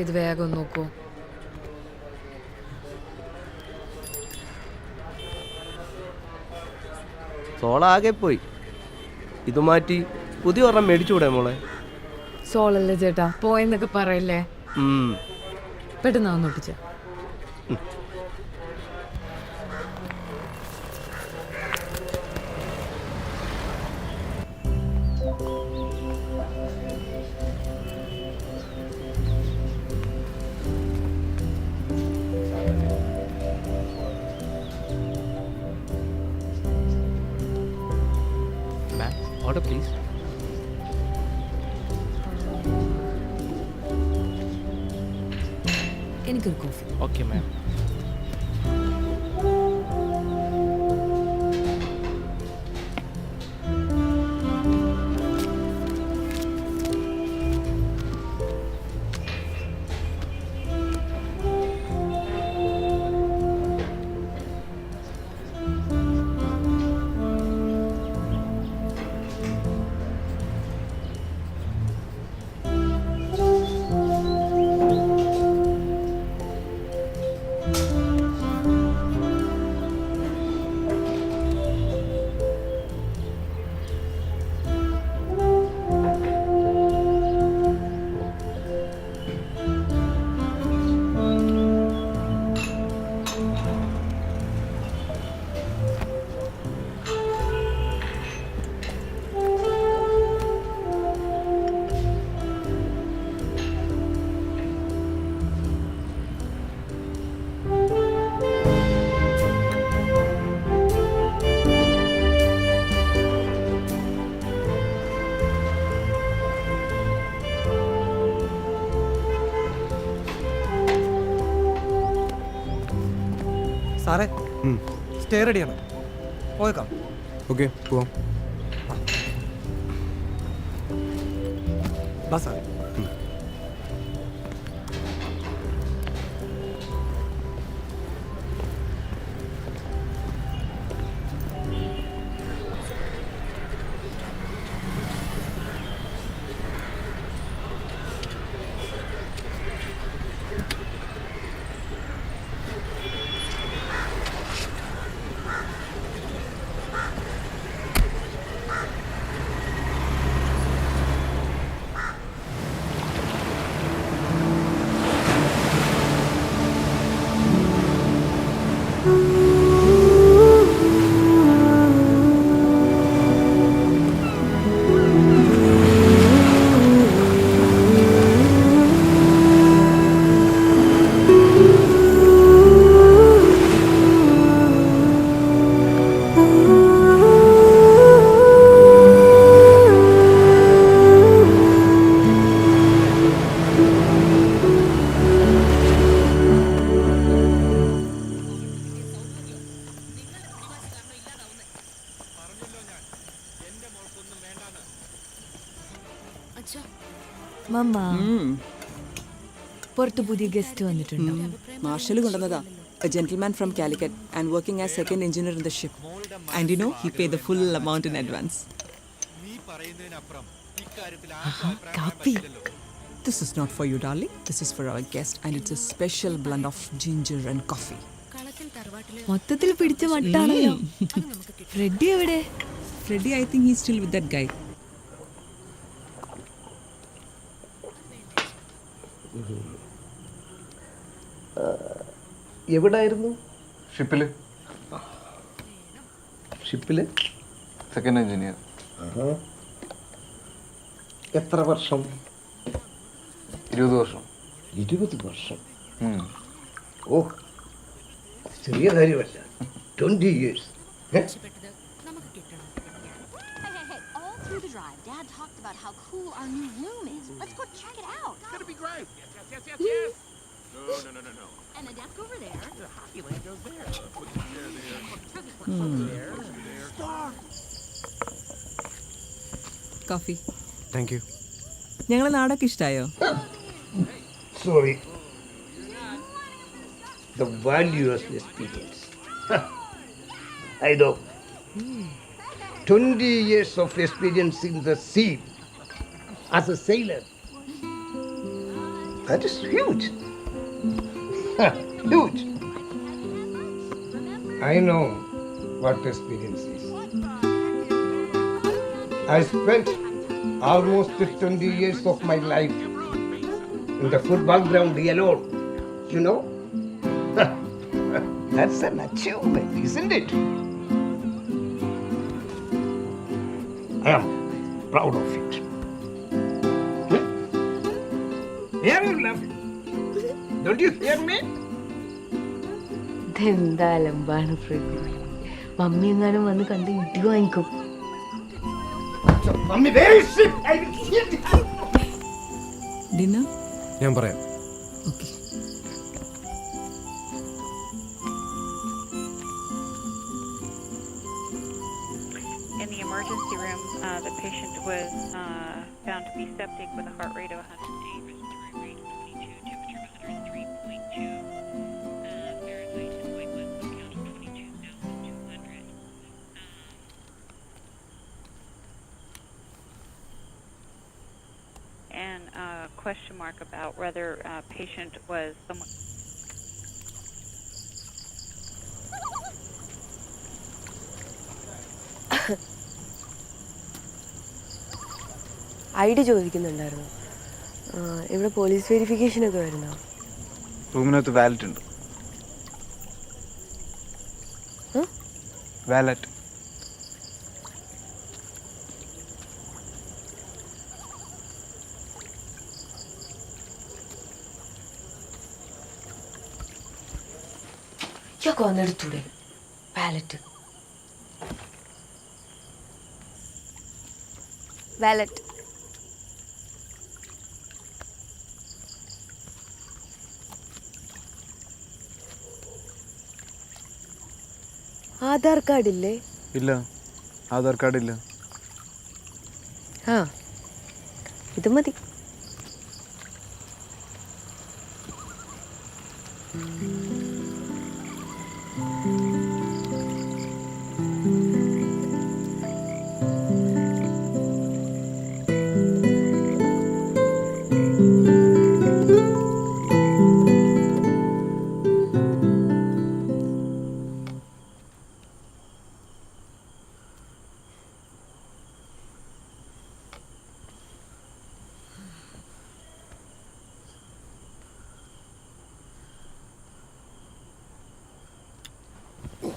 ഇത് വേഗം നോക്കൂ. സോളാകെ പോയി. ഇത് മാറ്റി പുതിയ ഒരെണ്ണം മേടിച്ചുകൂടെ മോളെ? സോളല്ലേ ചേട്ടാ, പോയെന്നൊക്കെ പറയല്ലേ. പെട്ടെന്ന് ഒന്നൊട്ടിച്ച. Order please. എനിക്കൊരു കോഫി. Okay ma'am. സാറേ, സ്റ്റേ റെഡിയാണ്, പോയേക്കാം. ഓക്കെ, പോവാം. ബാ സാറേ. മമ്മ, പുറത്ത് പുതിയ ഗസ്റ്റ് വന്നിട്ടുണ്ടോ? Marshal കൊണ്ടുവന്നതാ. A gentleman from Calicut and working as second engineer in the ship. And you know, he paid the full amount in advance. Kapi. This is not for you, darling. This is for our guest and it's a special blend of ginger and coffee. മൊത്തത്തിൽ പിടിച്ച മട്ടാണല്ലോ. Freddy എവിടെ? Freddy, I think he's still with that guy. എവിടായിരുന്നു? ഷിപ്പില്. Second engineer. എത്ര വർഷം? 20 വർഷം. 20 വർഷം. ഓ, ചെറിയ കാര്യമല്ല. 20 years. All through the drive, Dad talked about how cool our new room is. Let's go check it out. It's gonna be great. Yes. No. And the desk over there. The hockey land goes there. Put the chair there. Coffee. Thank you. ഞങ്ങളെ നാടൊക്കെ ഇഷ്ടായോ? Sorry. The valueless experience. I know. 20 years of experience in the sea as a sailor. That is huge. Huge. I know what experience is. I spent almost 20 years of my life in the football ground alone. You know? That's an achievement, isn't it? I am proud of it. Hear you laughing? Don't you hear me? ഇതെന്താ അലമ്പാണ് Freddy. Mummy എങ്ങാനും വന്ന് കണ്ട് ഇടി വാങ്ങിക്കും. Mommy, where is she? I will see it. Dinner? ഞാൻ പറയാം. Okay. In the emergency room, the patient was found to be septic with a heart rate of 108, respiratory rate of 22, temperature of 103.2, Fahrenheit, and white blood cell count of 22,200. And a question mark about whether patient was someone. I D ചോദിക്കുന്നുണ്ടായിരുന്നു. ഇവിടെ police verification ഒക്കെ വരുന്നോ? റൂമിനകത്ത് wallet ഉണ്ട്. Wallet. ഇതൊക്കെ വന്നെടുത്തൂടെ wallet? Wallet. Aadhaar card ഇല്ലേ? ഇല്ല, Aadhaar card ഇല്ല. ആ, ഇത് മതി.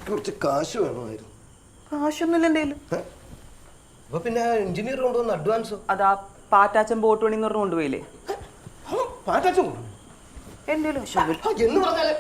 കുറച്ച് കാശ് വേണമായിരുന്നു. കാശൊന്നുമില്ല എൻ്റെ കയ്യിൽ. അപ്പൊ പിന്നെ എഞ്ചിനീയർ കൊണ്ടുവന്ന് അഡ്വാൻസോ? അതാ പാറ്റാച്ചൻ ബോട്ട് പണി എന്ന് പറഞ്ഞു കൊണ്ടുപോയില്ലേ? പാറ്റാച്ചും കൊണ്ടു എൻ്റെ എന്ന് പറഞ്ഞാല്